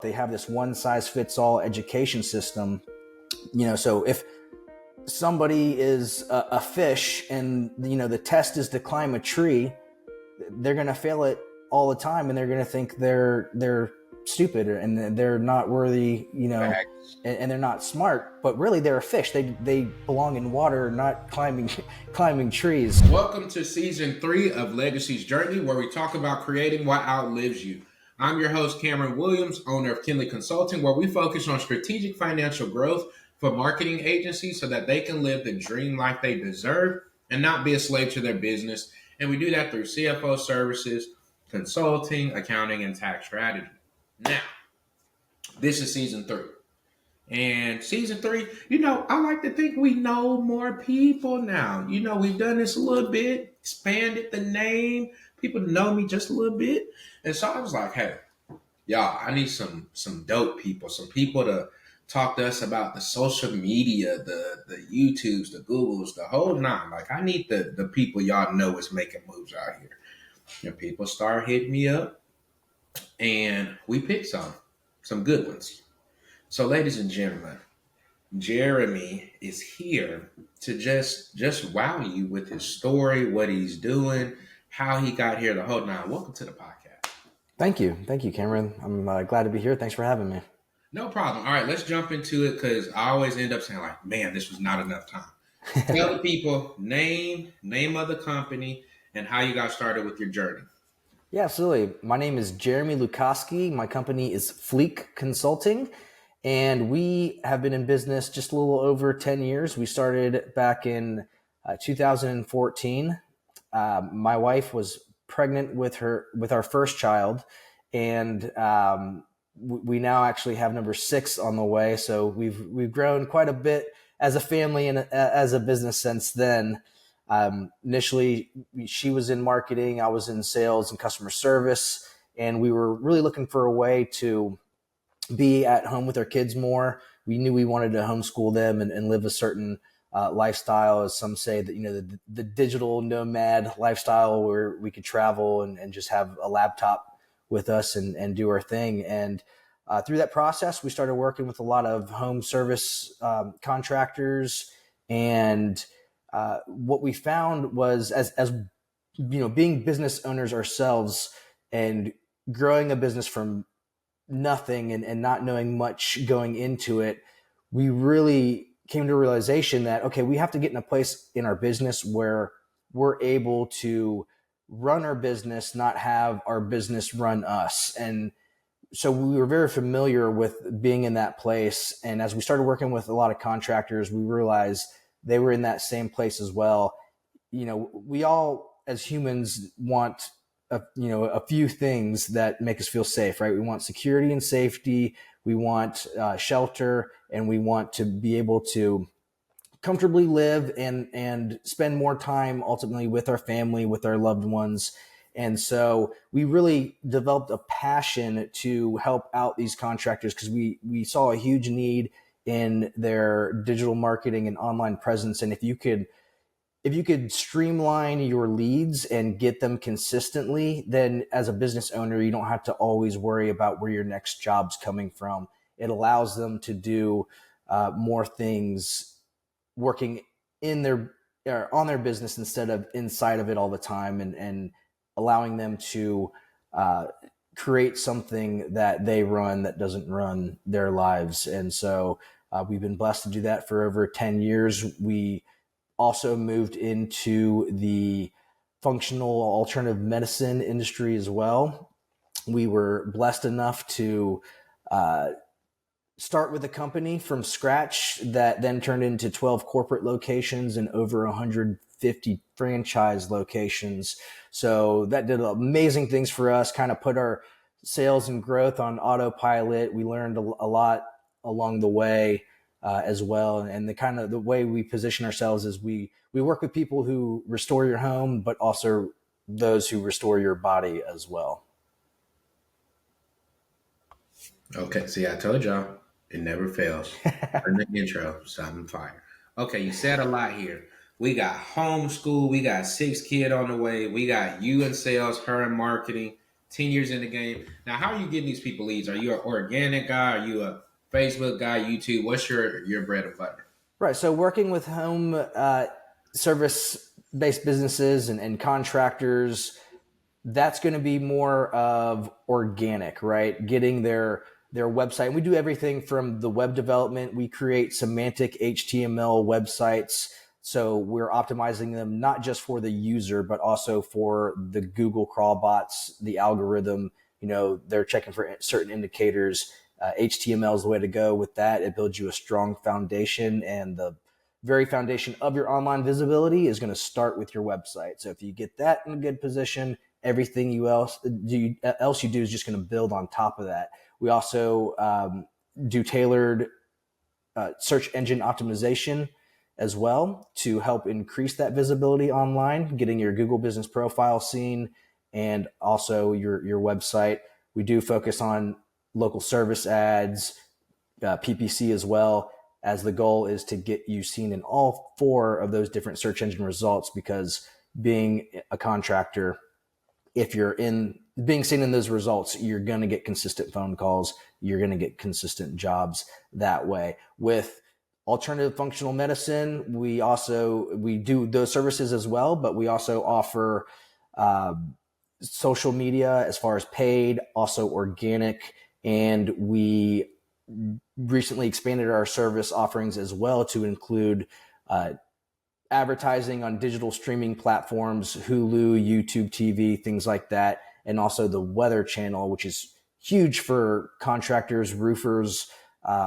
They have this one size fits all education system. So if somebody is a fish and, the test is to climb a tree, they're going to fail it all the time, and they're going to think they're stupid and they're not worthy, and they're not smart, but really they're a fish. They belong in water, not climbing trees. Welcome to season 3 of Legacy's Journey, where we talk about creating what outlives you. I'm your host, Cameron Williams, owner of Kinley Consulting, where we focus on strategic financial growth for marketing agencies so that they can live the dream life they deserve and not be a slave to their business. And we do that through CFO services, consulting, accounting, and tax strategy. Now, this is season 3. And season 3, I like to think we know more people now. We've done this a little bit, expanded the name. People know me just a little bit. And so I was like, hey, y'all, I need some dope people, some people to talk to us about the social media, the YouTubes, the Googles, the whole nine. Like, I need the people y'all know is making moves out here. And people start hitting me up, and we picked some good ones. So, ladies and gentlemen, Jeremy is here to just wow you with his story, what he's doing, how he got here, the whole nine. Welcome to the podcast. Thank you, Cameron. I'm glad to be here. Thanks for having me. No problem. All right, let's jump into it, because I always end up saying, like, man, this was not enough time. Tell the people name of the company and how you got started with your journey. Yeah, absolutely. My name is Jeremy Lukoski. My company is Fleek Consulting, and we have been in business just a little over 10 years. We started back in 2014. My wife was pregnant with our first child, and we now actually have number 6 on the way. So we've grown quite a bit as a family and as a business since then. Initially, she was in marketing, I was in sales and customer service, and we were really looking for a way to be at home with our kids more. We knew we wanted to homeschool them and live a certain lifestyle, as some say, that the digital nomad lifestyle, where we could travel and just have a laptop with us and do our thing. And through that process, we started working with a lot of home service contractors. And what we found was, as being business owners ourselves and growing a business from nothing and not knowing much going into it, we really came to a realization that, okay, we have to get in a place in our business where we're able to run our business, not have our business run us. And so we were very familiar with being in that place. And as we started working with a lot of contractors, we realized they were in that same place as well. We all, as humans, want a few things that make us feel safe, right? We want security and safety. We want shelter, and we want to be able to comfortably live and spend more time ultimately with our family, with our loved ones. And so we really developed a passion to help out these contractors, because we saw a huge need in their digital marketing and online presence. And if you could streamline your leads and get them consistently, then as a business owner, you don't have to always worry about where your next job's coming from. It allows them to do more things working in on their business instead of inside of it all the time, and allowing them to create something that they run that doesn't run their lives. And so we've been blessed to do that for over 10 years. We also moved into the functional alternative medicine industry as well. We were blessed enough to start with a company from scratch that then turned into 12 corporate locations and over 150 franchise locations. So that did amazing things for us, kind of put our sales and growth on autopilot. We learned a lot along the way as well. And the way we position ourselves is we work with people who restore your home, but also those who restore your body as well. Okay, see, I told y'all, it never fails. In the intro, something fire. Okay, you said a lot here. We got homeschool, we got 6 kids on the way, we got you in sales, her in marketing. 10 years in the game. Now, how are you getting these people leads? Are you an organic guy? Are you a Facebook guy, YouTube? What's your bread and butter? Right. So working with home service based businesses and contractors, that's going to be more of organic, right? Getting their website. We do everything from the web development. We create semantic HTML websites. So we're optimizing them not just for the user, but also for the Google crawl bots, the algorithm. They're checking for certain indicators. HTML is the way to go with that. It builds you a strong foundation, and the very foundation of your online visibility is going to start with your website. So if you get that in a good position, everything else you do is just going to build on top of that. We also do tailored search engine optimization as well to help increase that visibility online, getting your Google business profile seen and also your website. We do focus on local service ads, PPC as well, as the goal is to get you seen in all four of those different search engine results, because being a contractor, if you're being seen in those results, you're going to get consistent phone calls. You're going to get consistent jobs that way. With alternative functional medicine, we do those services as well, but we also offer social media as far as paid, also organic, and we recently expanded our service offerings as well to include advertising on digital streaming platforms, Hulu, YouTube TV, things like that, and also the Weather Channel, which is huge for contractors, roofers,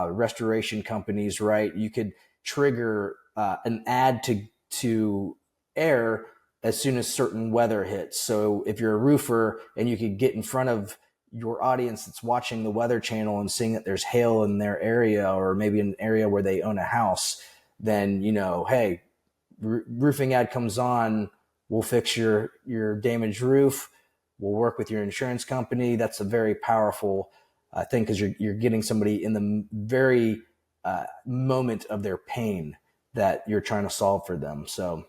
restoration companies, right? You could trigger an ad to air as soon as certain weather hits. So if you're a roofer and you could get in front of your audience that's watching the Weather Channel and seeing that there's hail in their area, or maybe an area where they own a house, then, hey, roofing ad comes on, we'll fix your damaged roof. We'll work with your insurance company. That's a very powerful thing, because you're getting somebody in the very moment of their pain that you're trying to solve for them. So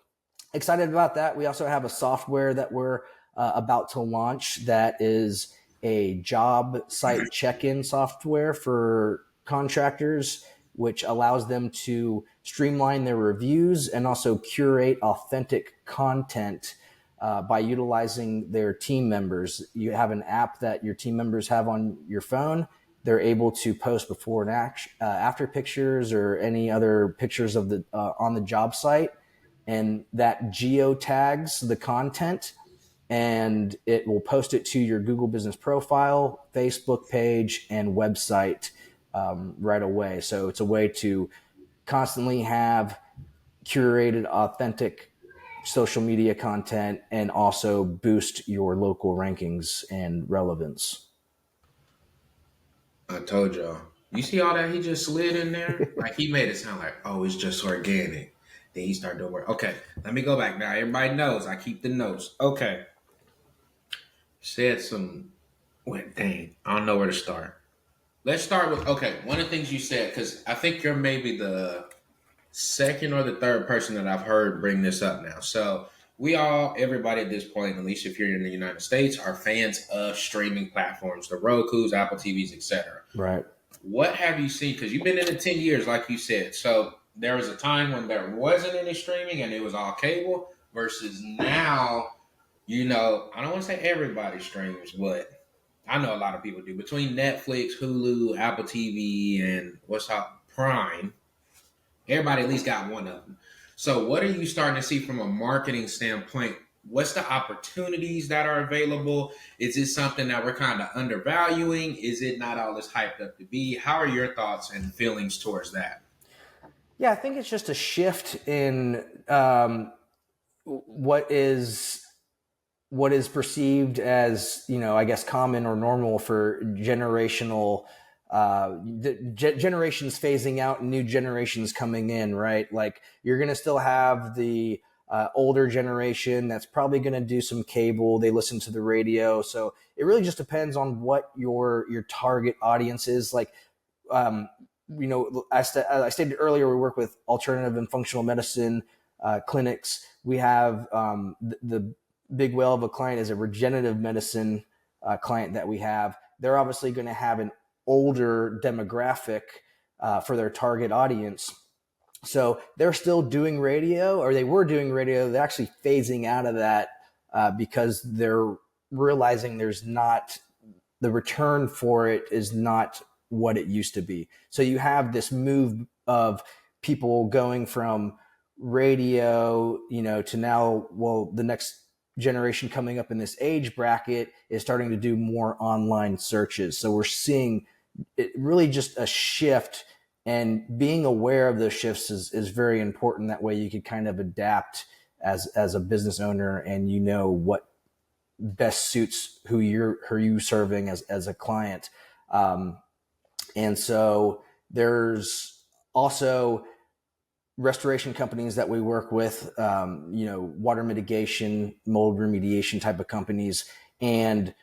excited about that. We also have a software that we're about to launch that is a job site check-in software for contractors, which allows them to streamline their reviews and also curate authentic content by utilizing their team members. You have an app that your team members have on your phone. They're able to post before and after pictures or any other pictures of the on the job site, and that geotags the content, and it will post it to your Google business profile, Facebook page, and website right away. So it's a way to constantly have curated, authentic social media content and also boost your local rankings and relevance. I told y'all. You see all that he just slid in there? Like, he made it sound like, oh, it's just organic. Then he started doing work. Okay, let me go back now. Everybody knows I keep the notes. Okay. Said some. Wait, dang. I don't know where to start. Let's start with, okay, one of the things you said, because I think you're maybe the second or the third person that I've heard bring this up now. So everybody at this point, at least if you're in the United States, are fans of streaming platforms, the Roku's, Apple TVs, etc. Right. What have you seen? Because you've been in it 10 years, like you said. So there was a time when there wasn't any streaming and it was all cable, versus now, I don't want to say everybody streams, but I know a lot of people do. Between Netflix, Hulu, Apple TV, and what's up, Prime, everybody at least got one of them. So what are you starting to see from a marketing standpoint? What's the opportunities that are available? Is it something that we're kind of undervaluing? Is it not all as hyped up to be? How are your thoughts and feelings towards that? Yeah, I think it's just a shift in what is perceived as, I guess, common or normal for generational generations phasing out and new generations coming in, right? Like, you're going to still have the older generation that's probably going to do some cable. They listen to the radio. So it really just depends on what your target audience is. Like, I stated earlier, we work with alternative and functional medicine clinics. We have the big whale of a client is a regenerative medicine client that we have, they're obviously going to have an older demographic for their target audience. So they're still doing radio, or they were doing radio. They're actually phasing out of that because they're realizing there's not, the return for it is not what it used to be. So you have this move of people going from radio, to now, well, the next generation coming up in this age bracket is starting to do more online searches. So we're seeing it really just a shift, and being aware of those shifts is very important. That way you could kind of adapt as a business owner, and what best suits who you serving as a client. And so there's also restoration companies that we work with, water mitigation, mold remediation type of companies. And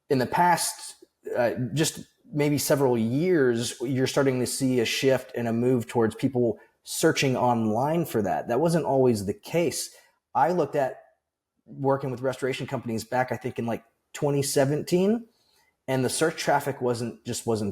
in the past, just maybe several years, you're starting to see a shift and a move towards people searching online for that. That wasn't always the case. I looked at working with restoration companies back, I think, in like 2017, and the search traffic wasn't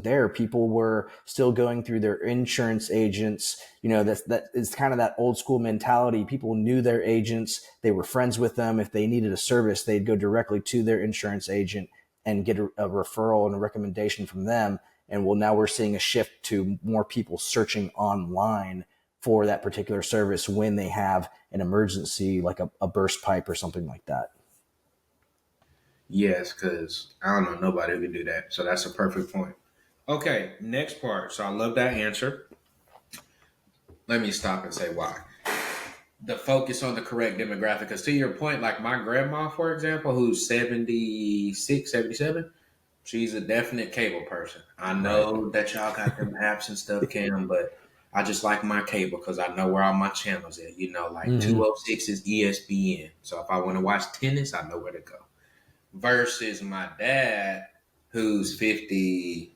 there. People were still going through their insurance agents. That is kind of that old school mentality. People knew their agents. They were friends with them. If they needed a service, they'd go directly to their insurance agent and get a referral and a recommendation from them. And now we're seeing a shift to more people searching online for that particular service when they have an emergency, like a burst pipe or something like that. Yes, because I don't know nobody who can do that. So that's a perfect point. Okay, next part. So I love that answer. Let me stop and say why. The focus on the correct demographic. Because to your point, like my grandma, for example, who's 76, 77, she's a definite cable person. I know that y'all got them apps and stuff, Cam, but I just like my cable because I know where all my channels at. Like 206 is ESPN. So if I want to watch tennis, I know where to go. Versus my dad, who's 53,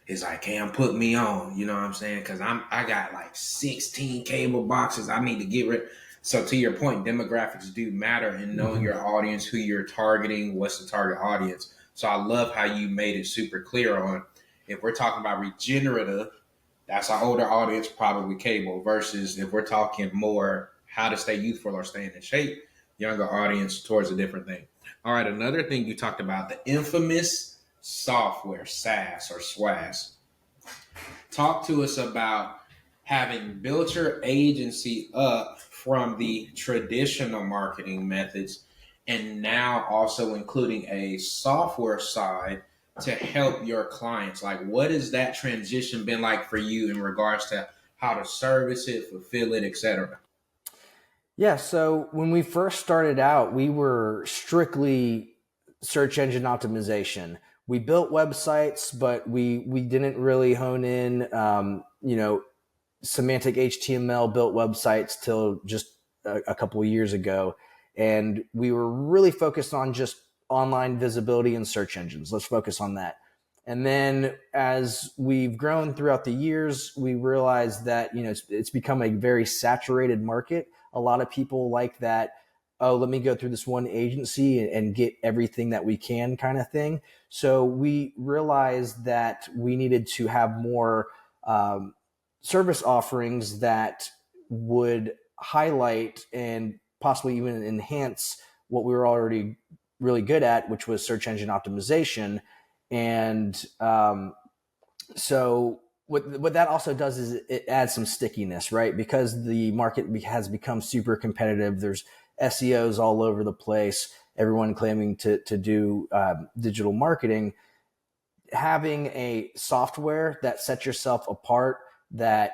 is like, Cam, put me on. You know what I'm saying? Because I got like 16 cable boxes I need to get rid. So to your point, demographics do matter, and knowing your audience, who you're targeting, what's the target audience. So I love how you made it super clear on, if we're talking about regenerative, that's our older audience, probably cable, versus if we're talking more how to stay youthful or staying in shape, younger audience, towards a different thing. All right, another thing you talked about, the infamous software, SaaS or SWAS. Talk to us about having built your agency up from the traditional marketing methods and now also including a software side to help your clients. Like, what has that transition been like for you in regards to how to service it, fulfill it, etc.? Yeah. So when we first started out, we were strictly search engine optimization. We built websites, but we didn't really hone in, semantic HTML built websites till just a couple of years ago. And we were really focused on just online visibility and search engines. Let's focus on that. And then as we've grown throughout the years, we realized that, it's become a very saturated market. A lot of people like that, oh, let me go through this one agency and get everything that we can kind of thing. So we realized that we needed to have more service offerings that would highlight and possibly even enhance what we were already really good at, which was search engine optimization. And so what that also does is it adds some stickiness, right? Because the market has become super competitive. There's SEOs all over the place, everyone claiming to do digital marketing. Having a software that sets yourself apart, that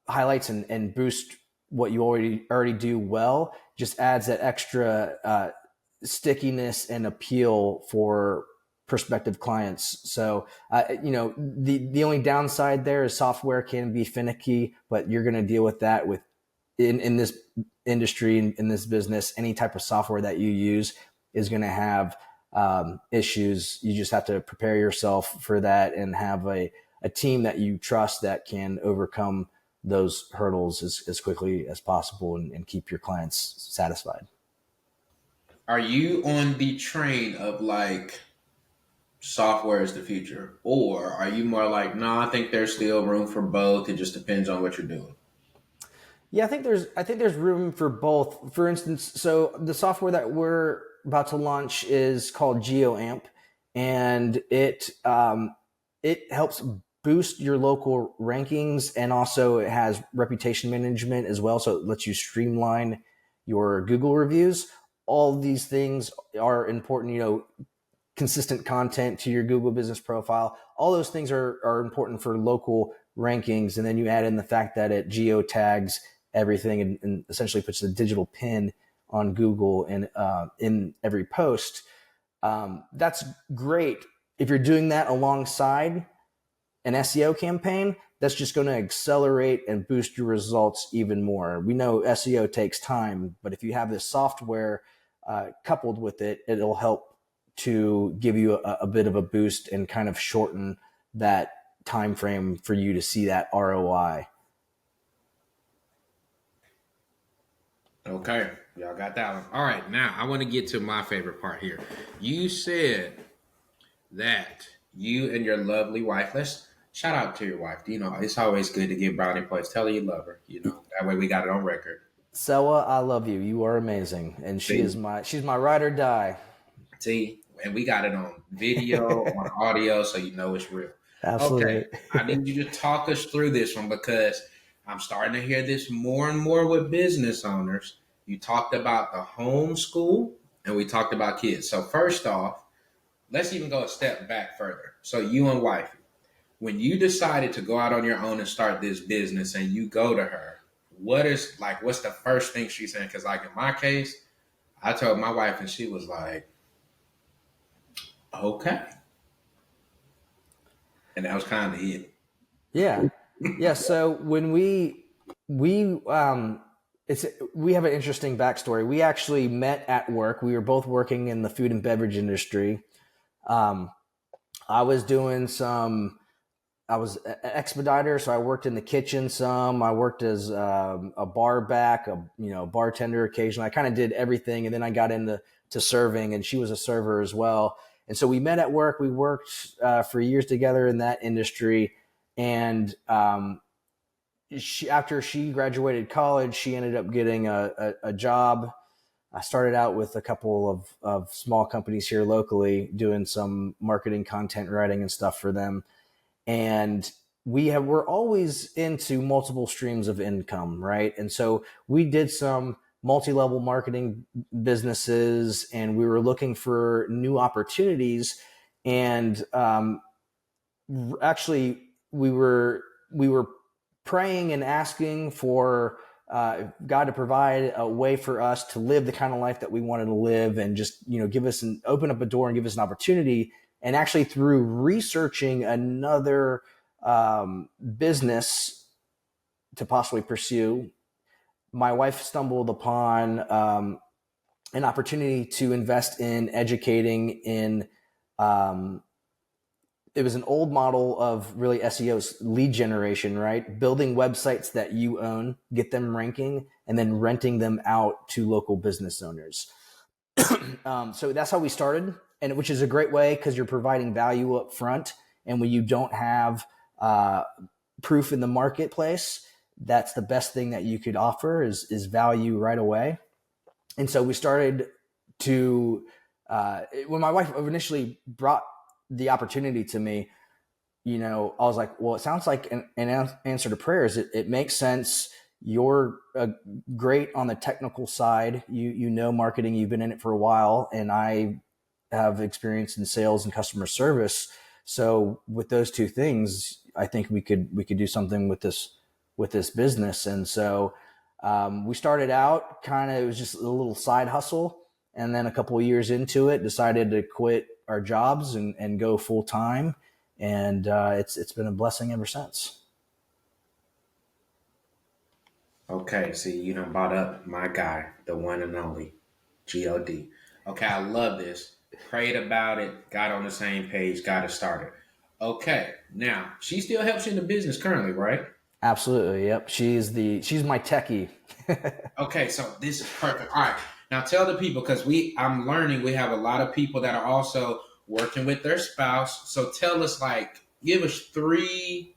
highlights and boosts what you already do well, just adds that extra stickiness and appeal for prospective clients. So, the only downside there is software can be finicky, but you're going to deal with that in this industry, in this business. Any type of software that you use is going to have issues. You just have to prepare yourself for that and have a team that you trust that can overcome those hurdles as quickly as possible and keep your clients satisfied. Are you on the train of like software is the future, or are you more like, no, I think there's still room for both. It just depends on what you're doing. Yeah, I think there's room for both. For instance, so the software that we're about to launch is called GeoAmp, and it helps boost your local rankings, and also it has reputation management as well. So it lets you streamline your Google reviews. All these things are important. Consistent content to your Google business profile. All those things are important for local rankings. And then you add in the fact that it geotags everything and essentially puts a digital pin on Google and in every post. That's great. If you're doing that alongside an SEO campaign, that's just going to accelerate and boost your results even more. We know SEO takes time, but if you have this software coupled with it, it'll help to give you a bit of a boost and kind of shorten that time frame for you to see that ROI. Okay, y'all got that one. All right, now I want to get to my favorite part here. You said that you and your lovely wife, let's shout out to your wife. It's always good to give brownie points. Tell her you love her. That way we got it on record. Sewa, I love you. You are amazing, and See, she's my ride or die. see, and we got it on video, on audio, so you know it's real. Okay, Absolutely. I need you to talk us through this one because I'm starting to hear this more and more with business owners. You talked about the homeschool, and we talked about kids. So first off, let's even go a step back further. So you and wifey, when you decided to go out on your own and start this business, and you go to her, what's the first thing she's saying? Because like in my case, I told my wife, and she was like, okay. And that was kind of it. Yeah. Yeah. So when we it's we have an interesting backstory. We actually met at work. We were both working in the food and beverage industry. Um, I was doing some. I was an expediter, so I worked in the kitchen some. I worked as a bar back, bartender occasionally. I kind of did everything, and then I got into serving, and she was a server as well. And so we met at work. We worked for years together in that industry, and after she graduated college, she ended up getting a job. I started out with a couple of small companies here locally doing some marketing, content writing, and stuff for them. And we're always into multiple streams of income, right? And so we did some multi-level marketing businesses, and we were looking for new opportunities. And actually, we were praying and asking for God to provide a way for us to live the kind of life that we wanted to live, and just open up a door and give us an opportunity. And actually, through researching another business to possibly pursue, my wife stumbled upon an opportunity to invest in educating in. It was an old model of really SEO's lead generation, right? Building websites that you own, get them ranking, and then renting them out to local business owners. So that's how we started, and which is a great way because you're providing value up front. And when you don't have proof in the marketplace, that's the best thing that you could offer is value right away. And so we started to when my wife initially brought the opportunity to me, I was like, well, it sounds like an answer to prayers. It makes sense. You're great on the technical side. You know marketing. You've been in it for a while, and I have experience in sales and customer service. So with those two things, I think we could do something with this business. And so we started out it was just a little side hustle, and then a couple of years into it, decided to quit our jobs and go full time. And it's been a blessing ever since. Okay, see, you done brought up my guy, the one and only God. Okay, I love this. Prayed about it, got on the same page, got it started. Okay, now she still helps you in the business currently, right? Absolutely. Yep. She's my techie. Okay, so this is perfect. All right, Now tell the people, because I'm learning we have a lot of people that are also working with their spouse. So tell us, like, give us three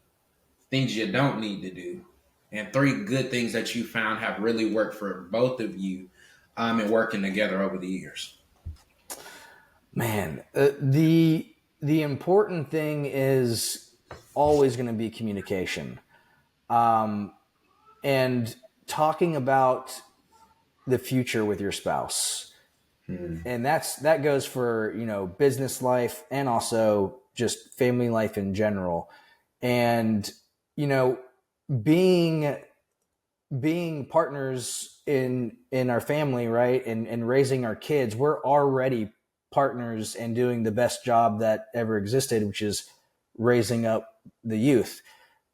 things you don't need to do, and three good things that you found have really worked for both of you, and working together over the years. Man, the important thing is always going to be communication, and talking about the future with your spouse. And that goes for, business life and also just family life in general. And, you know, being being partners in our family, right, and raising our kids, we're already partners and doing the best job that ever existed, which is raising up the youth.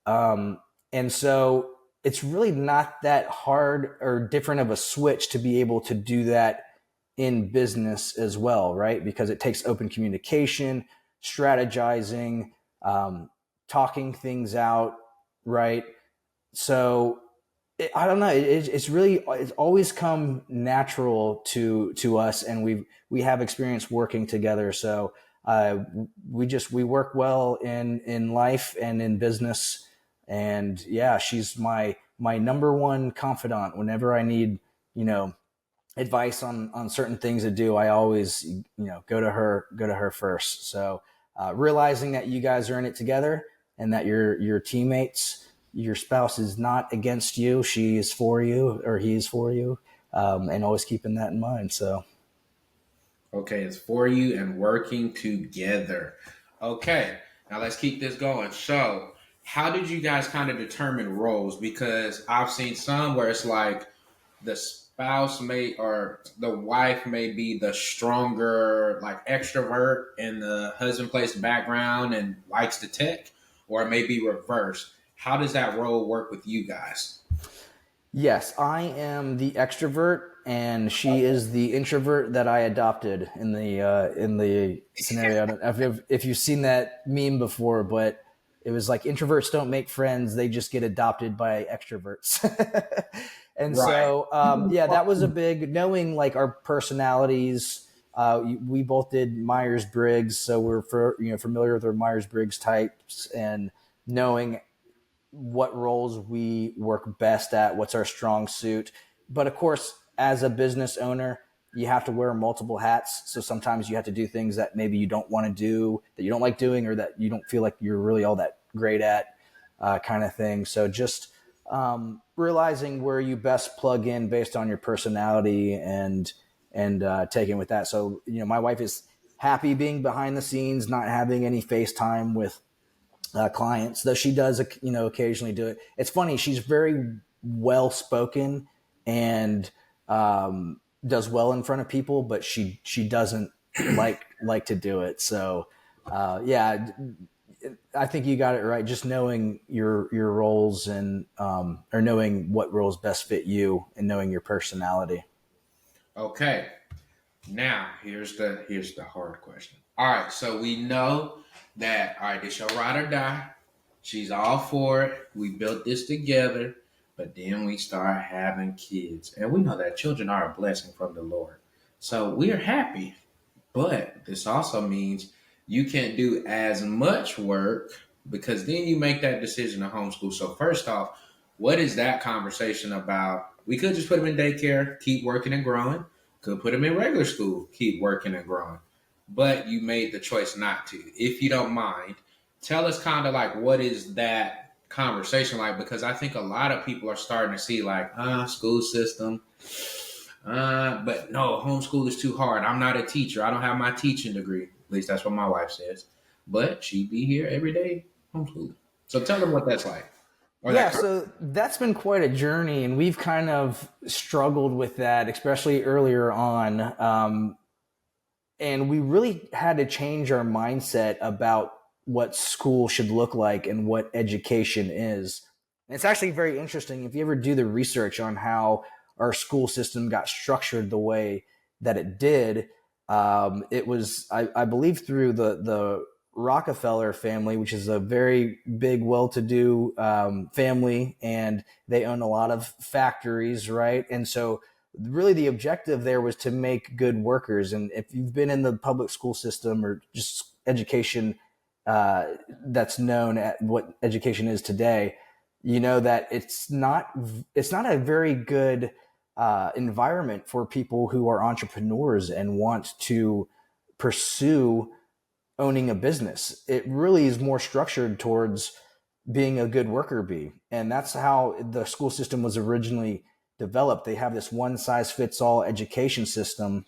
And so it's really not that hard or different of a switch to be able to do that in business as well, right? Because it takes open communication, strategizing, talking things out, right? So I don't know. It's always come natural to us, and we have experience working together. So we work well in life and in business. And yeah, she's my number one confidant whenever I need, advice on certain things to do. I always, go to her first. So realizing that you guys are in it together and that you're teammates, your spouse is not against you. She is for you, or he is for you. And always keeping that in mind. So. Okay, it's for you and working together. Okay, now let's keep this going. So, how did you guys kind of determine roles? Because I've seen some where it's like the spouse may or the wife may be the stronger, like extrovert, and the husband plays the background and likes the tech, or it may be reversed. How does that role work with you guys? Yes, I am the extrovert, and she is the introvert that I adopted in the scenario. I don't know if you've seen that meme before, but it was like introverts don't make friends; they just get adopted by extroverts. And Right. so, yeah, that was a big knowing like our personalities. We both did Myers Briggs, so familiar with our Myers Briggs types, and knowing what roles we work best at, what's our strong suit. But of course, as a business owner, you have to wear multiple hats. So sometimes you have to do things that maybe you don't want to do, that you don't like doing, or that you don't feel like you're really all that great at, kind of thing. So just realizing where you best plug in based on your personality and taking with that. So, my wife is happy being behind the scenes, not having any FaceTime with clients, though she does, occasionally do it. It's funny. She's very well spoken and does well in front of people, but she doesn't like to do it. So, yeah, I think you got it right. Just knowing your roles and or knowing what roles best fit you and knowing your personality. Okay. Now here's the hard question. All right, so we know that all right, this your ride or die. She's all for it. We built this together, but then we start having kids, and we know that children are a blessing from the Lord. So we are happy, but this also means you can't do as much work because then you make that decision to homeschool. So first off, what is that conversation about? We could just put them in daycare, keep working and growing. Could put them in regular school, keep working and growing. But you made the choice not to. If you don't mind, tell us kind of like what is that conversation like? Because I think a lot of people are starting to see like, school system. But no, homeschool is too hard. I'm not a teacher. I don't have my teaching degree. At least that's what my wife says. But she be here every day homeschooling. So tell them what that's like. Or Yeah, that. so that's been quite a journey, and we've kind of struggled with that, especially earlier on. And we really had to change our mindset about what school should look like and what education is. And it's actually very interesting if you ever do the research on how our school system got structured the way that it did. It was, I believe, through the Rockefeller family, which is a very big, well-to-do family, and they own a lot of factories, right? And so really the objective there was to make good workers. And if you've been in the public school system or just education that's known at what education is today, you know that it's not a very good environment for people who are entrepreneurs and want to pursue owning a business. It really is more structured towards being a good worker bee. And that's how the school system was originally developed. They have this one size fits all education system.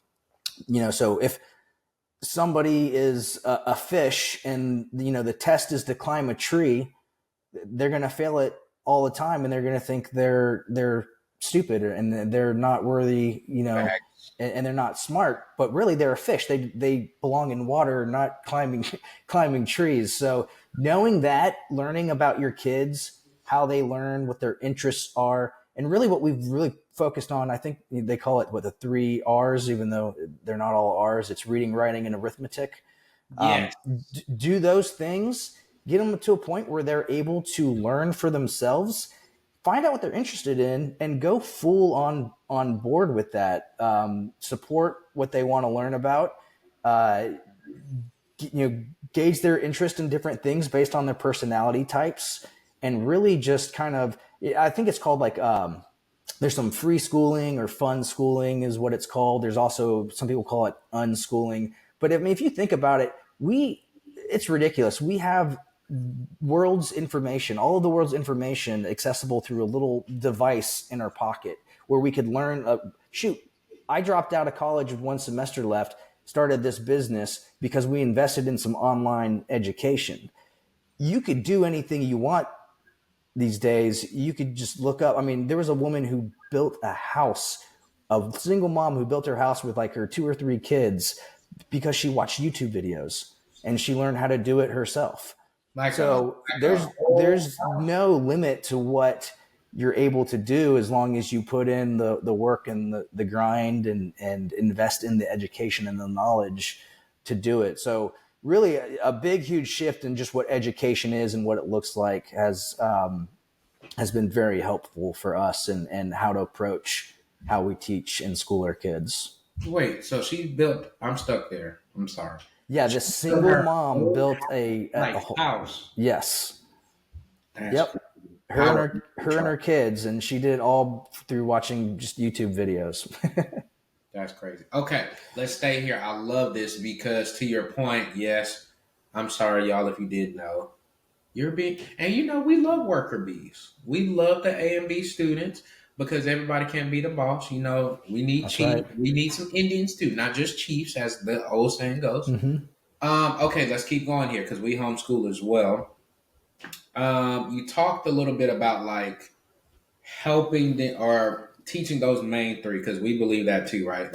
So if somebody is a fish and, the test is to climb a tree, they're going to fail it all the time. And they're going to think they're stupid and they're not worthy, and they're not smart, but really they're a fish. They belong in water, not climbing trees. So knowing that, learning about your kids, how they learn, what their interests are, and really what we've really focused on, I think they call it the 3 R's, even though they're not all R's. It's reading, writing, and arithmetic. Yes. Do those things, get them to a point where they're able to learn for themselves, find out what they're interested in, and go full on board with that. Support what they want to learn about. Gauge their interest in different things based on their personality types, and really just kind of, I think it's called there's some free schooling or fun schooling is what it's called. There's also, some people call it unschooling. But if you think about it, it's ridiculous. We have all of the world's information accessible through a little device in our pocket where we could learn. I dropped out of college with 1 semester left, started this business because we invested in some online education. You could do anything you want these days. You could just look up. I mean, there was a woman who built a single mom who built her house with her 2 or 3 kids because she watched YouTube videos and she learned how to do it herself. There's no limit to what you're able to do as long as you put in the work and the grind and invest in the education and the knowledge to do it. So really a big, huge shift in just what education is and what it looks like has been very helpful for us and how to approach how we teach and school our kids. Wait, so she built, I'm stuck there. I'm sorry. Yeah, this single mom built a house. Yes. That's yep. Her and her kids, and she did it all through watching just YouTube videos. That's crazy. Okay, let's stay here. I love this because, to your point, yes, I'm sorry, y'all, if you didn't know. You're being, and we love worker bees. We love the A and B students because everybody can't be the boss. We need That's chiefs. right. We need some Indians too, not just chiefs, as the old saying goes. Mm-hmm. Okay, let's keep going here because we homeschool as well. You talked a little bit about helping or teaching those main 3 because we believe that too, right?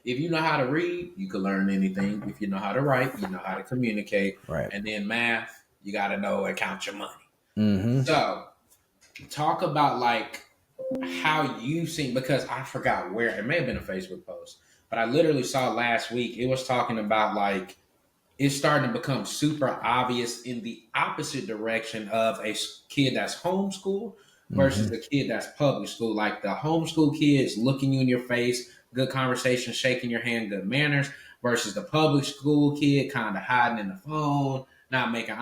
If you know how to read, you can learn anything. If you know how to write, you know how to communicate. Right. And then math, you got to know and count your money. Mm-hmm. So talk about how you've seen, because I forgot where, it may have been a Facebook post, but I literally saw last week, it was talking about it's starting to become super obvious in the opposite direction of a kid that's homeschooled versus the kid that's public school. Like the homeschool kids looking you in your face, good conversation, shaking your hand, good manners, versus the public school kid kind of hiding in the phone, not making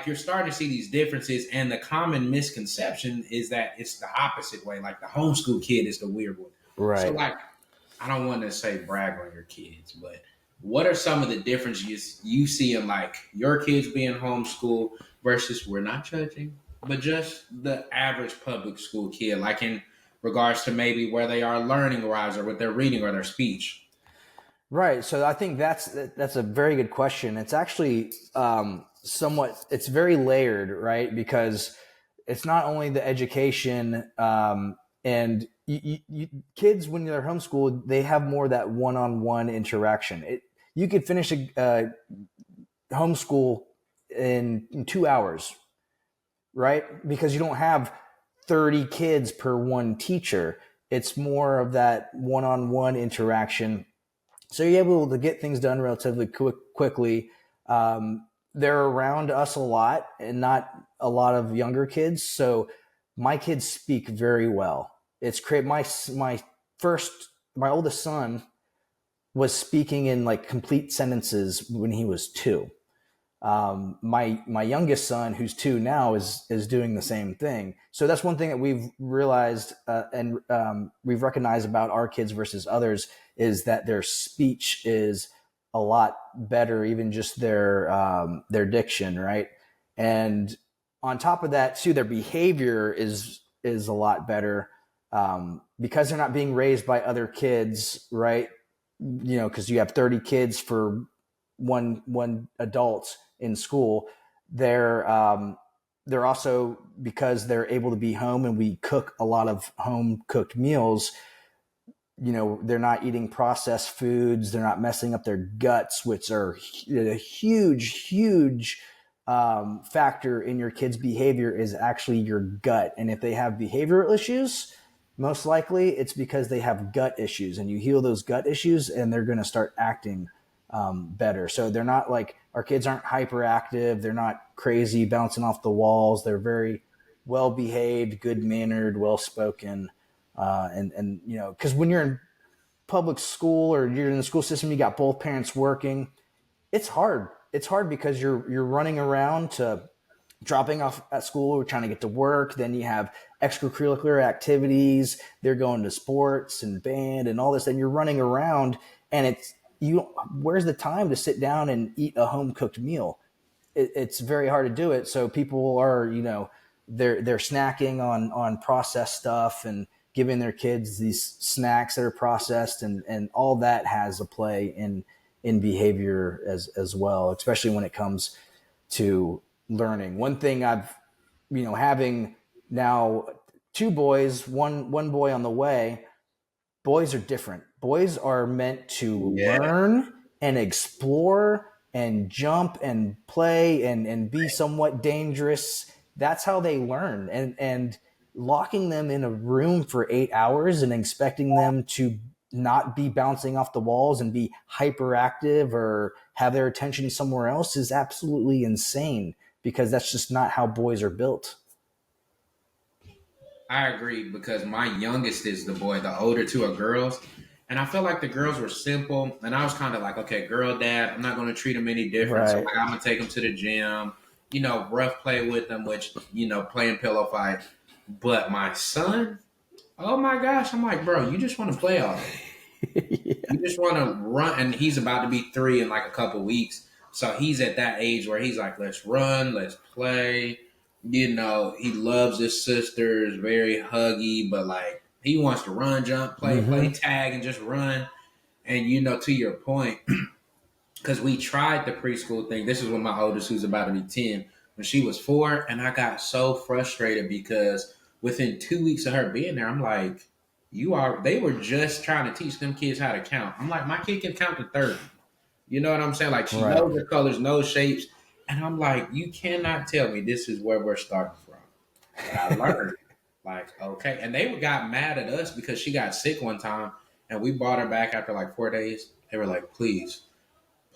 you're starting to see these differences. And the common misconception is that it's the opposite way. Like the homeschool kid is the weird one. Right. So I don't want to say brag on your kids, but what are some of the differences you see in your kids being homeschooled versus, we're not judging, but just the average public school kid, in regards to maybe where they are learning wise or with their reading or their speech? Right. So I think that's a very good question. It's actually it's very layered, right? Because it's not only the education and kids, when they're homeschooled, they have more of that one-on-one interaction. You could finish a homeschool in 2 hours, right? Because you don't have 30 kids per one teacher. It's more of that one-on-one interaction. So you're able to get things done relatively quickly. They're around us a lot and not a lot of younger kids. So my kids speak very well. It's great. My first, my oldest son was speaking in like complete sentences when he was 2. My youngest son, who's 2 now, is doing the same thing. So that's one thing that we've realized and we've recognized about our kids versus others is that their speech is a lot better, even just their diction, right? And on top of that, too, their behavior is a lot better because they're not being raised by other kids, right? Because you have 30 kids for one adult in school. They're also, because they're able to be home and we cook a lot of home cooked meals, they're not eating processed foods. They're not messing up their guts, which are a huge factor in your kid's behavior is actually your gut. And if they have behavioral issues, most likely it's because they have gut issues, and you heal those gut issues and they're going to start acting better. So they're not like, our kids aren't hyperactive. They're not crazy, bouncing off the walls. They're very well behaved, good mannered, well spoken. And because when you're in public school or you're in the school system, you got both parents working. It's hard. It's hard because you're running around to dropping off at school, we're trying to get to work. Then you have extracurricular activities. They're going to sports and band and all this. And you're running around, and where's the time to sit down and eat a home cooked meal? It's very hard to do it. So people are, they're snacking on processed stuff and giving their kids these snacks that are processed, and all that has a play in behavior as well, especially when it comes to learning. One thing I've, having now 2 boys, one boy on the way, boys are different. Boys are meant to learn and explore and jump and play and be somewhat dangerous. That's how they learn. And locking them in a room for 8 hours and expecting them to not be bouncing off the walls and be hyperactive or have their attention somewhere else is absolutely insane, because that's just not how boys are built. I agree, because my youngest is the boy. The older 2 are girls. And I felt like the girls were simple. And I was kind of like, okay, girl dad, I'm not going to treat them any different. So Right. like, I'm going to take them to the gym, rough play with them, which, playing pillow fight. But my son, oh my gosh, I'm like, bro, you just want to play all day. Yeah. You just want to run. And he's about to be 3 in like a couple weeks. So he's at that age where he's like, let's run, let's play. He loves his sisters, very huggy, but like he wants to run, jump, play tag, and just run. And to your point, because we tried the preschool thing. This is when my oldest, who's about to be 10, when she was 4, and I got so frustrated because within 2 weeks of her being there, I'm like, they were just trying to teach them kids how to count. I'm like, my kid can count to 30. You know what I'm saying? Like, she Right. knows the colors, knows shapes. And I'm like, you cannot tell me this is where we're starting from. But I learned. Like, okay. And they got mad at us because she got sick one time, and we brought her back after like 4 days. They were like, please,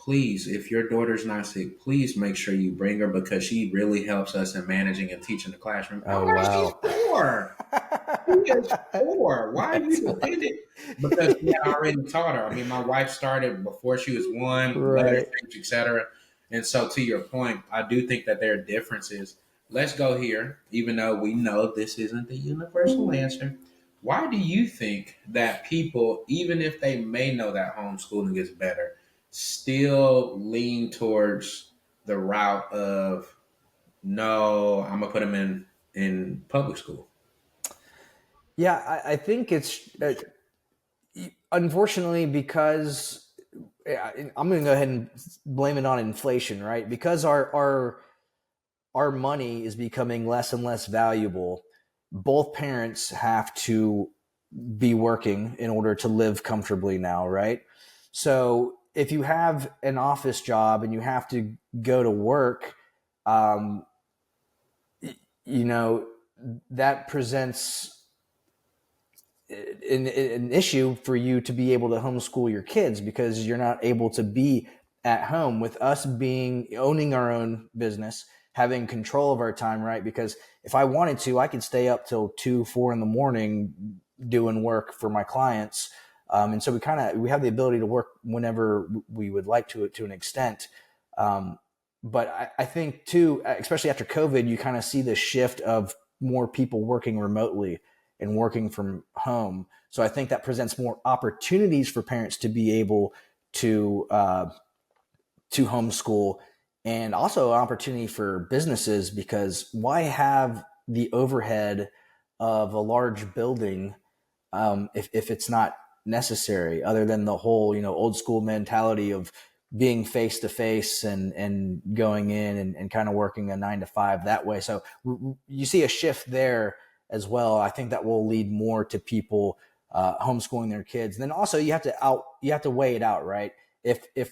if your daughter's not sick, please make sure you bring her, because she really helps us in managing and teaching the classroom. Oh, She's wow. 4. She is 4. Why are you offended? Because we had already taught her. I mean, my wife started before she was 1, letter Right. shapes, etc. And so, to your point, I do think that there are differences. Let's go here, even though we know this isn't the universal answer. Why do you think that people, even if they may know that homeschooling is better, still lean towards the route of, no, I'm gonna put them in public school? Yeah, I think it's unfortunately because I'm going to go ahead and blame it on inflation, right? Because our money is becoming less and less valuable. Both parents have to be working in order to live comfortably now, right? So if you have an office job and you have to go to work, um, that presents an issue for you to be able to homeschool your kids, because you're not able to be at home. With us owning our own business, having control of our time, right? Because if I wanted to, I could stay up till 2, 4 in the morning, doing work for my clients. And so we have the ability to work whenever we would like to an extent. But I think too, especially after COVID, you kind of see the shift of more people working remotely and working from home. So I think that presents more opportunities for parents to be able to homeschool, and also an opportunity for businesses, because why have the overhead of a large building if it's not necessary, other than the whole old school mentality of being face to face and going in and kind of working a 9 to 5 that way. So you see a shift there as well. I think that will lead more to people homeschooling their kids. And then also you have to weigh it out, right? If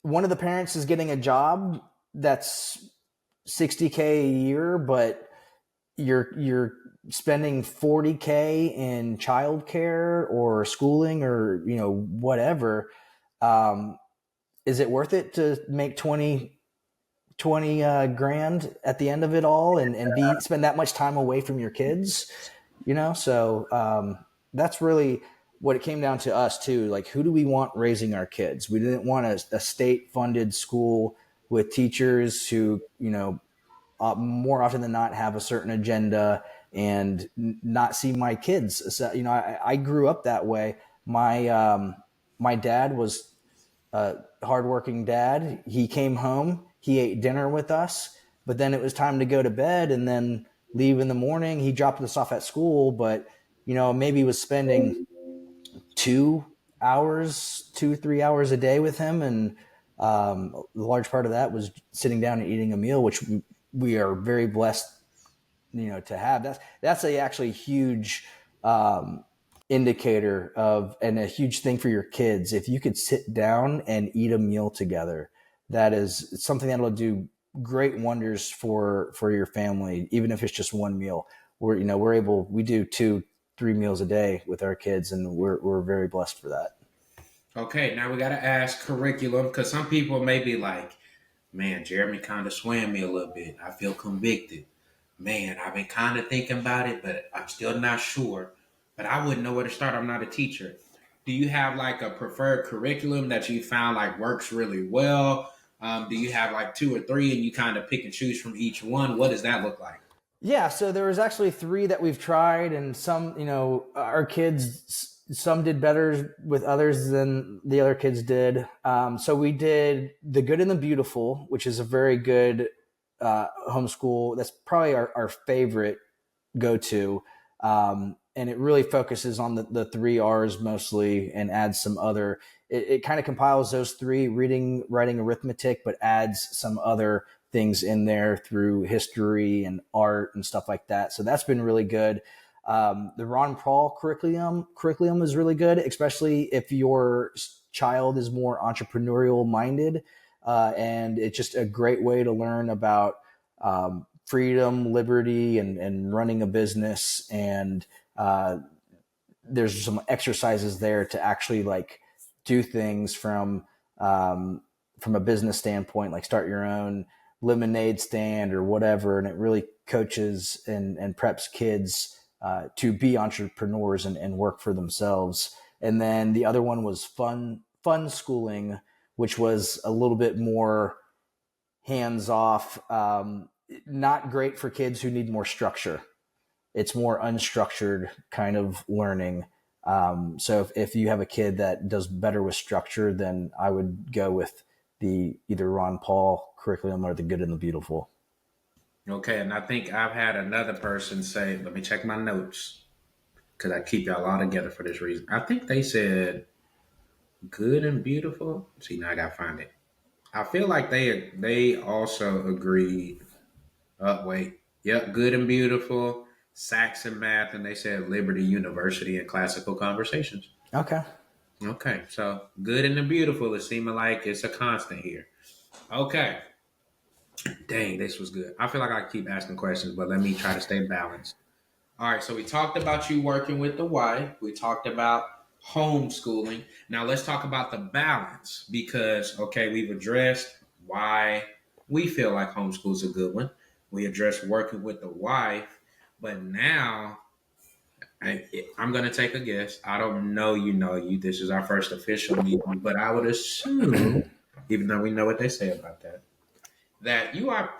one of the parents is getting a job that's 60K a year, but you're spending 40K in childcare or schooling or whatever, is it worth it to make 20 grand at the end of it all and be spend that much time away from your kids? So that's really what it came down to us too. Like, who do we want raising our kids? We didn't want a state funded school with teachers who more often than not have a certain agenda and not see my kids. So, I grew up that way. My dad was a hardworking dad. He came home, he ate dinner with us, but then it was time to go to bed and then leave in the morning. He dropped us off at school, but maybe he was spending 2 hours, 3 hours a day with him, and a large part of that was sitting down and eating a meal, which we are very blessed, to have. That's actually huge indicator of, and a huge thing for your kids. If you could sit down and eat a meal together, that is something that'll do great wonders for your family, even if it's just one meal. We do 2-3 meals a day with our kids, and we're very blessed for that. Okay, now we got to ask curriculum, because some people may be like, man, Jeremy kind of swam me a little bit. I feel convicted. Man, I've been kind of thinking about it, but I'm still not sure. But I wouldn't know where to start. I'm not a teacher. Do you have like a preferred curriculum that you found like works really well? Do you have like 2 or 3 and you kind of pick and choose from each one? What does that look like? Yeah, so there was actually 3 that we've tried, and some, our kids, some did better with others than the other kids did. So we did The Good and the Beautiful, which is a very good homeschool. That's probably our favorite go-to. And it really focuses on the 3 R's mostly, and adds some other, it kind of compiles those 3: reading, writing, arithmetic, but adds some other things in there through history and art and stuff like that. So that's been really good. The Ron Paul curriculum is really good, especially if your child is more entrepreneurial minded. And it's just a great way to learn about freedom, liberty, and running a business. And there's some exercises there to actually like do things from a business standpoint, like start your own lemonade stand or whatever. And it really coaches and preps kids to be entrepreneurs and work for themselves. And then the other one was fun schooling, which was a little bit more hands off. Not great for kids who need more structure. It's more unstructured kind of learning. So if you have a kid that does better with structure, then I would go with the either Ron Paul curriculum or The Good and the Beautiful. Okay, and I think I've had another person say, let me check my notes, because I keep y'all all together for this reason. I think they said Good and Beautiful. See, now I got to find it. I feel like they also agreed. Oh, wait. Yep, Good and Beautiful, Saxon Math, and they said Liberty University and Classical Conversations. Okay. Okay, so Good and the Beautiful is seeming like it's a constant here. Okay. Dang, this was good. I feel like I keep asking questions, but let me try to stay balanced. All right, so we talked about you working with the wife. We talked about homeschooling. Now let's talk about the balance, because, okay, we've addressed why we feel like homeschool is a good one. We addressed working with the wife, but now I'm going to take a guess. I don't know you know you. This is our first official meeting, but I would assume, even though we know what they say about that, that you are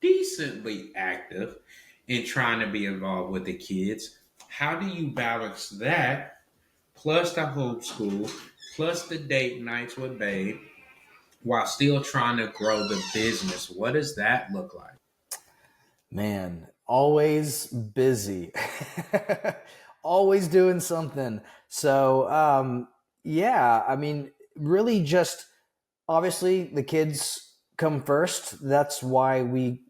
decently active in trying to be involved with the kids. How do you balance that plus the homeschool, plus the date nights with Babe, while still trying to grow the business? What does that look like? Man, always busy, always doing something. So, yeah, I mean, really just obviously the kids come first. That's why we,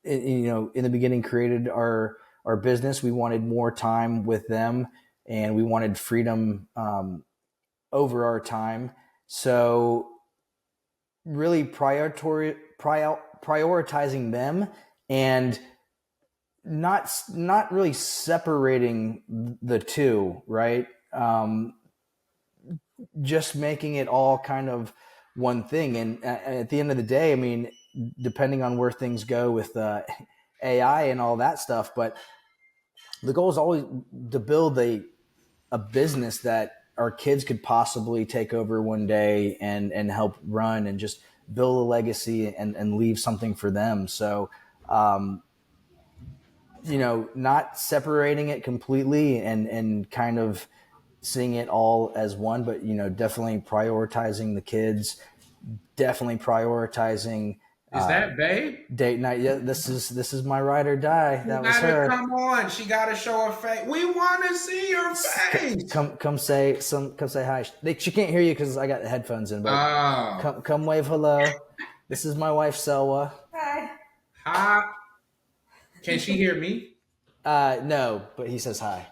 in the beginning created our business. We wanted more time with them and we wanted freedom over our time. So, really prioritizing them and not really separating the two, right? Just making it all kind of one thing. And at the end of the day, I mean, depending on where things go with AI and all that stuff, but the goal is always to build a business that our kids could possibly take over one day and help run and just build a legacy and leave something for them. So, not separating it completely and kind of seeing it all as one, but, definitely prioritizing the kids, definitely prioritizing Is that Babe? date night. Yeah, this is my ride or die. You That was gotta her. come on. She gotta show her face. We want to see your face. Come say hi. She can't hear you because I got the headphones in, but Oh, come wave hello. This is my wife Selwa. hi. Can she hear me? No, but he says hi.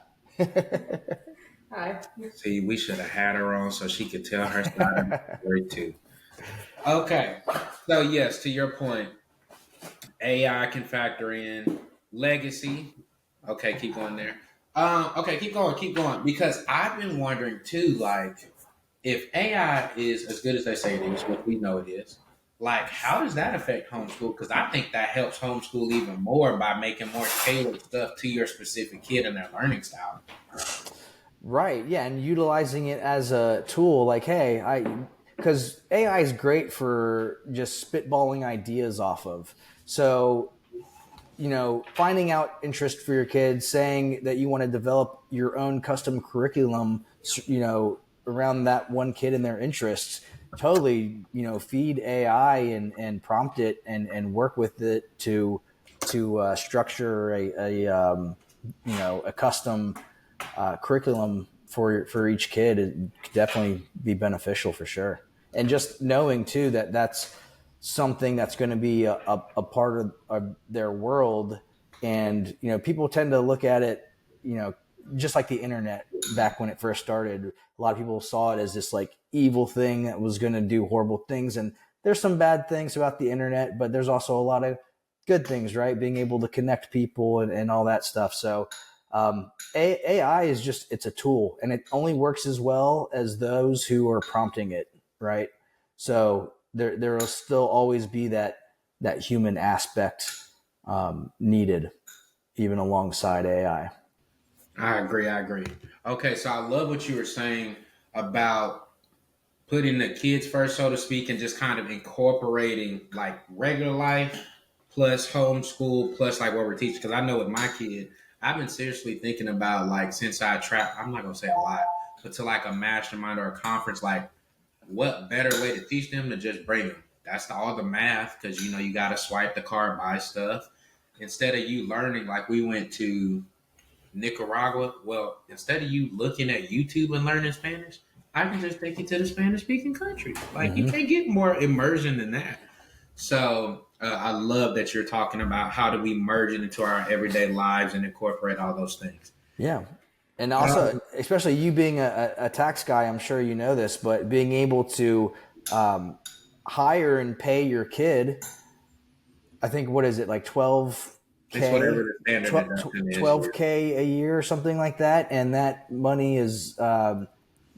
Hi. See, we should have had her on so she could tell her side of the story too. Okay. So yes, to your point, AI can factor in legacy. Okay, keep going there. Okay, keep going. Because I've been wondering too, like, if AI is as good as they say it is, which we know it is, like, how does that affect homeschool? Because I think that helps homeschool even more by making more tailored stuff to your specific kid and their learning style. Right. Yeah, and utilizing it as a tool, like, hey, because AI is great for just spitballing ideas off of. So, finding out interest for your kids, saying that you want to develop your own custom curriculum, around that one kid and their interests, totally, feed AI and prompt it and work with it to structure a custom curriculum for each kid. It could definitely be beneficial for sure. And just knowing too that that's something that's going to be a part of their world. And, people tend to look at it, just like the internet back when it first started. A lot of people saw it as this like evil thing that was going to do horrible things. And there's some bad things about the internet, but there's also a lot of good things, right? Being able to connect people and all that stuff. So, AI is it's a tool and it only works as well as those who are prompting it, right? So there will still always be that human aspect needed, even alongside AI. I agree. I agree. Okay, so I love what you were saying about putting the kids first, so to speak, and just kind of incorporating like regular life plus homeschool plus like what we're teaching. Because I know with my kid, I've been seriously thinking about like since I trap. I'm not gonna say a lot, but to like a mastermind or a conference, like what better way to teach them than just bring them? That's all the math because you got to swipe the card, buy stuff. Instead of you learning, like we went to Nicaragua. Well, instead of you looking at YouTube and learning Spanish, I can just take you to the Spanish speaking country. Like you Mm-hmm. can't get more immersion than that. So I love that you're talking about how do we merge it into our everyday lives and incorporate all those things. Yeah. And also, especially you being a tax guy, I'm sure you know this, but being able to hire and pay your kid, I think, what is it, like It's whatever 12K, the standard deduction is here. 12K a year or something like that. And that money is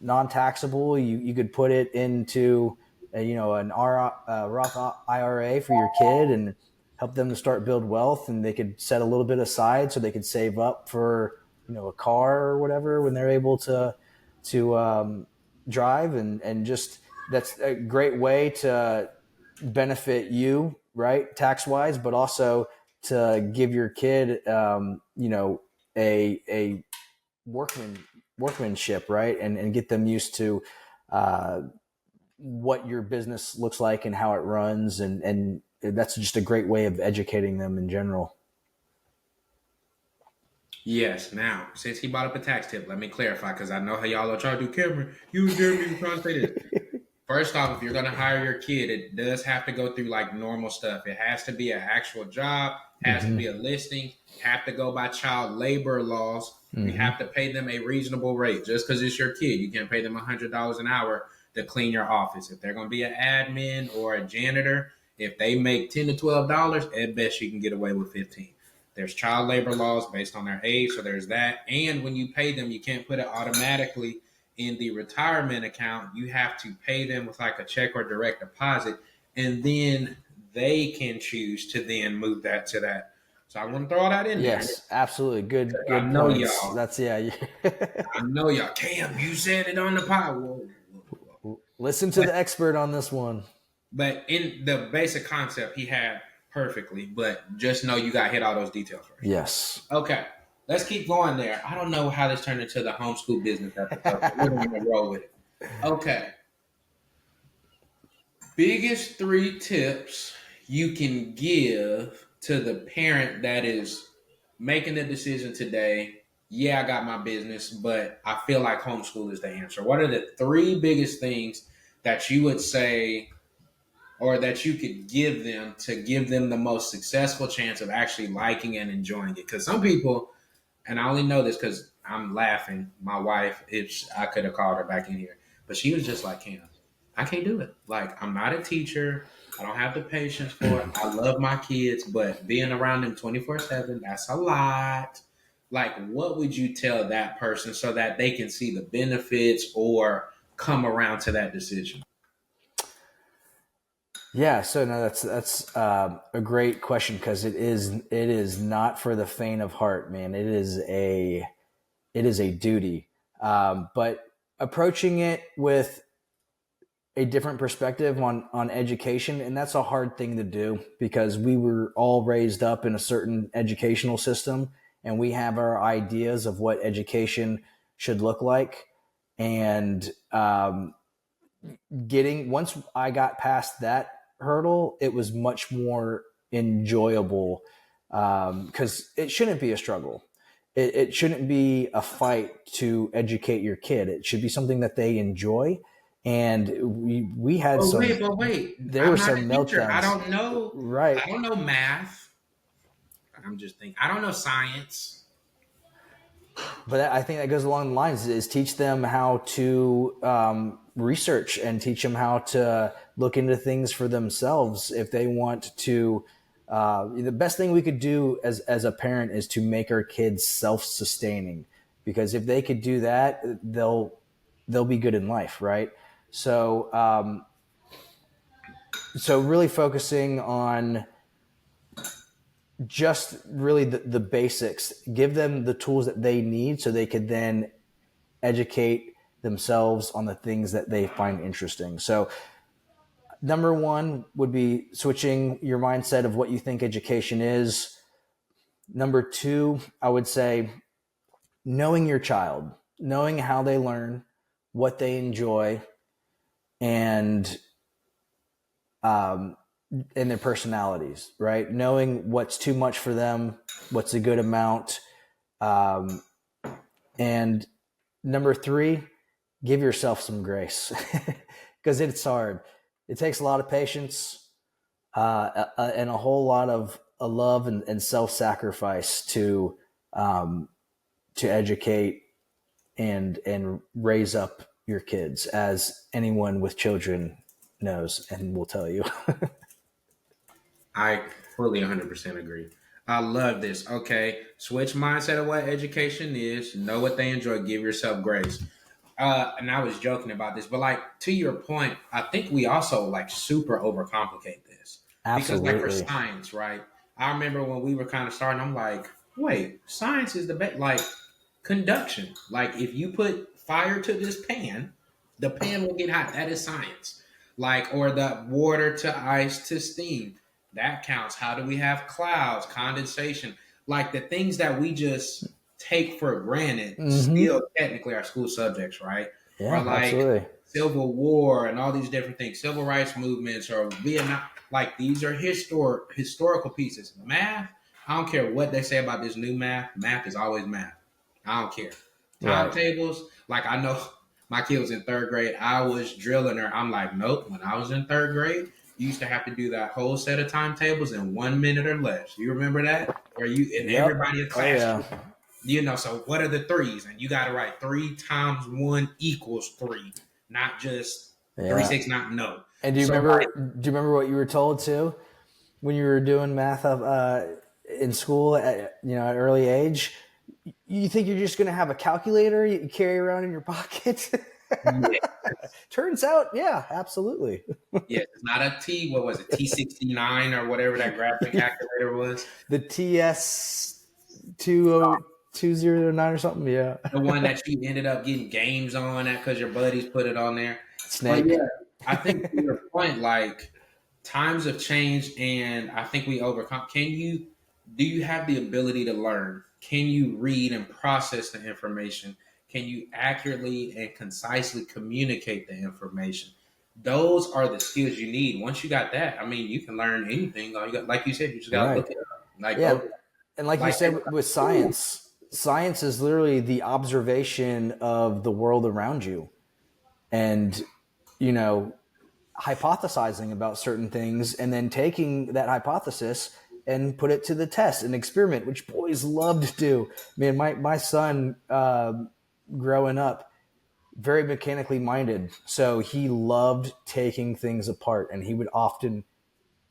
non-taxable. You could put it into, an Roth IRA for your kid and help them to start build wealth. And they could set a little bit aside so they could save up for a car or whatever when they're able to drive, and just that's a great way to benefit you, right, tax wise, but also to give your kid, a workmanship, right, and get them used to uh, what your business looks like and how it runs, and that's just a great way of educating them in general. Yes. Now, since he brought up a tax tip, let me clarify because I know how y'all are trying to do. Cameron, you and Jeremy are trying to say this. First off, if you're going to hire your kid, it does have to go through like normal stuff. It has to be an actual job, has to Mm-hmm. be a listing, have to go by child labor laws. You Mm-hmm. have to pay them a reasonable rate. Just because it's your kid, you can't pay them $100 an hour to clean your office. If they're going to be an admin or a janitor, if they make $10 to $12, at best you can get away with 15. There's child labor laws based on their age, so there's that. And when you pay them, you can't put it automatically in the retirement account. You have to pay them with like a check or direct deposit, and then they can choose to then move that to that. So I want to throw all that in there. Yes, absolutely. Good I know points. y'all. That's yeah. I know y'all. Cam, you said it on the pod. Whoa, whoa, whoa. Listen to But the expert on this one. but in the basic concept, he had perfectly. But just know you got to hit all those details first. Yes. Okay. Let's keep going there. I don't know how this turned into the homeschool business episode, but we're going to roll with it. Okay. Biggest 3 tips you can give to the parent that is making the decision today. Yeah, I got my business, but I feel like homeschool is the answer. What are the 3 biggest things that you would say or that you could give them to give them the most successful chance of actually liking and enjoying it? Because some people, and I only know this because I'm laughing. My wife, if I could have called her back in here, but she was just like, Cam, I can't do it. Like, I'm not a teacher. I don't have the patience for it. I love my kids, but being around them 24/7, that's a lot. Like, what would you tell that person so that they can see the benefits or come around to that decision? Yeah, so no, that's a great question, because it is not for the faint of heart, man. It is a duty, but approaching it with a different perspective on education, and that's a hard thing to do because we were all raised up in a certain educational system, and we have our ideas of what education should look like, and getting once I got past that hurdle, it was much more enjoyable, because it shouldn't be a struggle. It shouldn't be a fight to educate your kid. It should be something that they enjoy. And we had some. But wait. There were I'm not a some teacher. I meltdowns, don't know. right? I don't know math. I'm just thinking. I don't know science. But I think that goes along the lines is teach them how to research, and teach them how to look into things for themselves if they want to. The best thing we could do as a parent is to make our kids self-sustaining, because if they could do that, they'll be good in life, right? So really focusing on just really the basics, give them the tools that they need so they could then educate themselves on the things that they find interesting. So number one would be switching your mindset of what you think education is. Number two, I would say knowing your child, knowing how they learn, what they enjoy, and um, and their personalities, right? Knowing what's too much for them, what's a good amount. Um, and number three, give yourself some grace, because it's hard. It takes a lot of patience, and a whole lot of love and self-sacrifice to educate and raise up your kids, as anyone with children knows and will tell you. I fully 100% agree. I love this. Okay. Switch mindset of what education is. Know what they enjoy. Give yourself grace. And I was joking about this, but like to your point, I think we also like super overcomplicate this because like for Absolutely. science, right? I remember when we were kind of starting, I'm like, wait, science is the best. Like conduction. Like if you put fire to this pan, the pan will get hot. That is science. Like, or the water to ice to steam. That counts. How do we have clouds, condensation? Like the things that we just take for granted Mm-hmm. still technically are school subjects, right? Or Yeah, like absolutely. Civil War and all these different things, civil rights movements or Vietnam. Like these are historical pieces. Math, I don't care what they say about this new math. Math is always math. I don't care. Right. Timetables, like I know my kid was in third grade. I was drilling her. I'm like, nope. When I was in third grade, you used to have to do that whole set of timetables in 1 minute or less. You remember that? Where you and Yep. everybody in Oh class, yeah. so what are the threes? And you got to write 3 times 1 equals 3, not just three, Yeah. six, not no. And So like, do you remember what you were told too when you were doing math of in school at at an early age? You think you're just going to have a calculator you carry around in your pocket? yeah, Turns out, yeah, absolutely. yeah, it's not a T. What was it? T69 or whatever that graphic calculator was. The TS 2009 or something. Yeah. The one that you ended up getting games on that because your buddies put it on there. But Snake. yeah, I think to your point, like times have changed, and I think we overcome. Do you have the ability to learn? Can you read and process the information? Can you accurately and concisely communicate the information? Those are the skills you need. Once you got that, I mean, you can learn anything. All you got, like you said, you just got to Right. look it up. Like, Yeah. go, And like you like, said with science, science is literally the observation of the world around you. And, you know, hypothesizing about certain things and then taking that hypothesis and put it to the test and experiment, which boys love to do. Man, my son growing up, very mechanically minded. So he loved taking things apart and he would often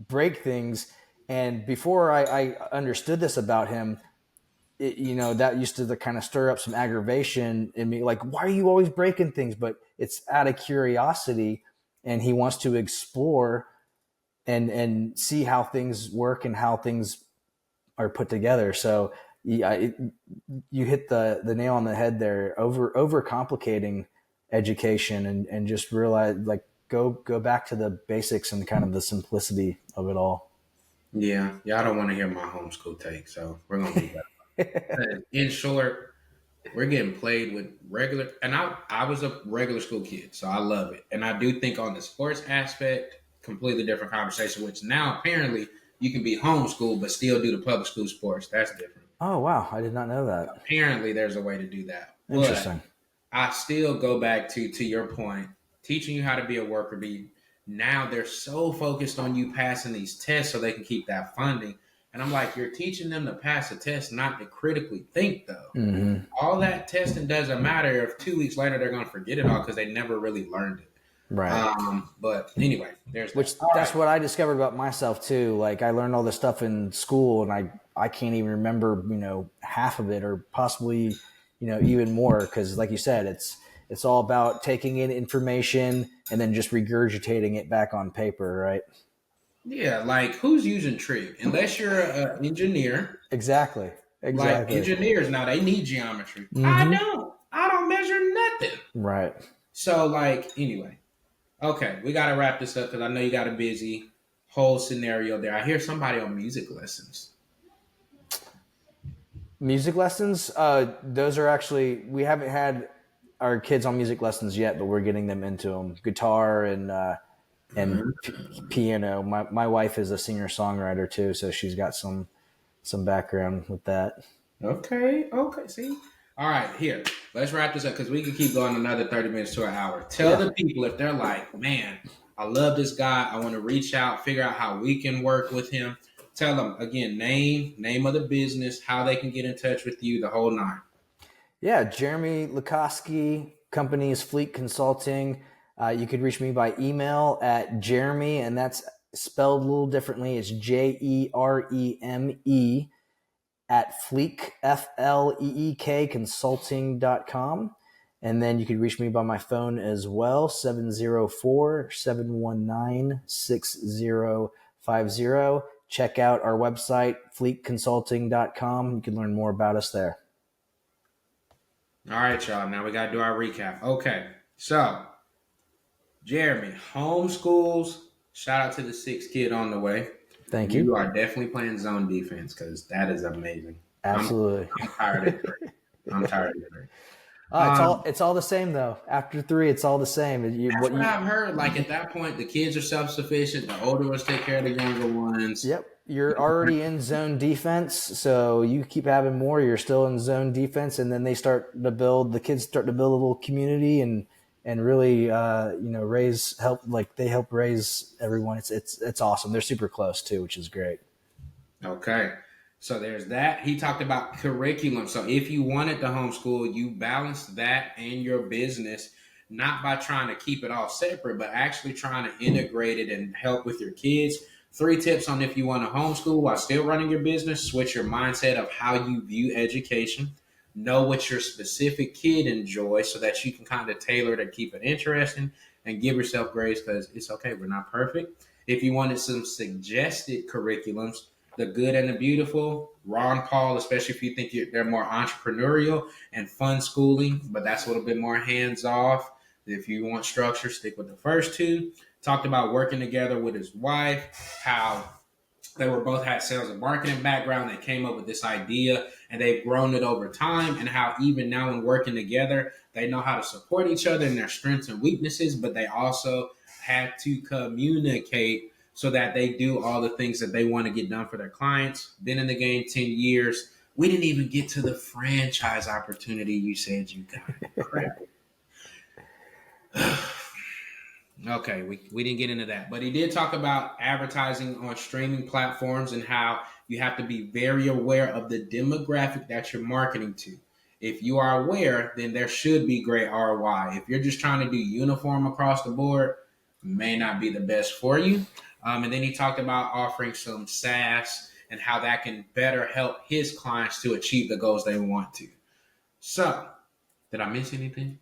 break things. And before I understood this about him, that used to kind of stir up some aggravation in me. Like, why are you always breaking things? But it's out of curiosity, and he wants to explore and see how things work and how things are put together. So yeah, you hit the nail on the head there. Over complicating education and just realize like go back to the basics and kind of the simplicity of it all. yeah, y'all don't want to hear my homeschool take, so we're gonna leave that. In short, we're getting played with regular, and I was a regular school kid, so I love it, and I do think on the sports aspect, completely different conversation. Which now apparently you can be homeschooled but still do the public school sports. That's different. Oh wow, I did not know that. Apparently, there's a way to do that, but Interesting. I still go back to your point, teaching you how to be a worker bee. Now they're so focused on you passing these tests so they can keep that funding. And I'm like, you're teaching them to pass a test, not to critically think, though. Mm-hmm. All that testing doesn't matter if 2 weeks later they're going to forget it all because they never really learned it. Right. But anyway, there's that. Which All that's right. what I discovered about myself too. Like I learned all this stuff in school, and I can't even remember half of it, or possibly even more, because like you said, it's all about taking in information and then just regurgitating it back on paper, right? Yeah, like who's using trig? Unless you're an engineer, Exactly. like Exactly. engineers now, they need geometry. I Mm-hmm. don't. I don't measure nothing. Right. So, like, anyway, okay, we got to wrap this up because I know you got a busy whole scenario there. I hear somebody on music lessons. Music lessons. Those are actually, we haven't had our kids on music lessons yet, but we're getting them into them. Guitar and piano. My wife is a singer songwriter too, so she's got some background with that. Okay, okay, see? All right, here, let's wrap this up because we can keep going another 30 minutes to an hour. Tell Yeah. the people if they're like, man, I love this guy. I want to reach out, figure out how we can work with him. Tell them again, name of the business, how they can get in touch with you, the whole nine. Yeah, Jeremy Lukoski, company is Fleet Consulting. You could reach me by email at Jeremy, and that's spelled a little differently. It's JEREME at Fleek, FLEEK consulting.com. And then you can reach me by my phone as well, 704-719-6050. Check out our website, fleekconsulting.com. You can learn more about us there. All right, y'all. Now we got to do our recap. Okay. So, Jeremy, homeschools. Shout out to the sixth kid on the way. Thank You you. are definitely playing zone defense because that is amazing. I'm, Absolutely. I'm tired of three. I'm tired of three. It's all the same though. After three, it's all the same. That's what I've heard. Like at that point, the kids are self-sufficient. The older ones take care of the younger ones. Yep. You're already in zone defense, so you keep having more. You're still in zone defense, and then the kids start to build a little community and really, they help raise everyone. It's awesome. They're super close too, which is great. Okay. So there's that. He talked about curriculum. So if you wanted to homeschool, you balance that and your business, not by trying to keep it all separate, but actually trying to integrate it and help with your kids. 3 tips on if you want to homeschool while still running your business. Switch your mindset of how you view education. Know what your specific kid enjoys so that you can kind of tailor it and keep it interesting, and give yourself grace because it's okay. We're not perfect. If you wanted some suggested curriculums, The Good and the Beautiful, Ron Paul, especially if you think they're more entrepreneurial and fun schooling, but that's a little bit more hands off. If you want structure, stick with the first 2. Talked about working together with his wife, how they were both had sales and marketing background. They came up with this idea and they've grown it over time, and how even now when working together, they know how to support each other in their strengths and weaknesses, but they also had to communicate so that they do all the things that they want to get done for their clients. Been in the game 10 years. We didn't even get to the franchise opportunity you said you got. Crap. Okay, we didn't get into that. But he did talk about advertising on streaming platforms and how you have to be very aware of the demographic that you're marketing to. If you are aware, then there should be great ROI. If you're just trying to do uniform across the board, may not be the best for you. And then he talked about offering some SaaS and how that can better help his clients to achieve the goals they want to. So, did I miss anything?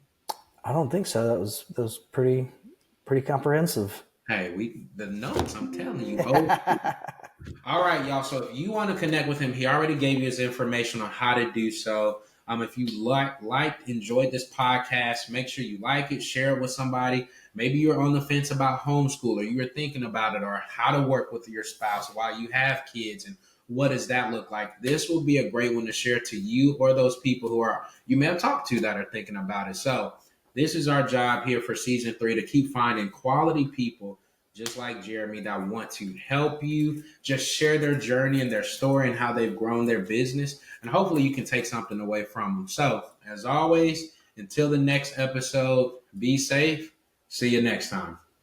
I don't think so. That was pretty comprehensive. Hey, the notes, I'm telling you. All right, y'all. So if you want to connect with him, he already gave you his information on how to do so. If you enjoyed this podcast, make sure you like it, share it with somebody. Maybe you're on the fence about homeschool, or you're thinking about it, or how to work with your spouse while you have kids, and what does that look like? This will be a great one to share to you or those people who you may have talked to that are thinking about it. So this is our job here for season 3, to keep finding quality people just like Jeremy that want to help you just share their journey and their story and how they've grown their business. And hopefully you can take something away from them. So as always, until the next episode, be safe. See you next time.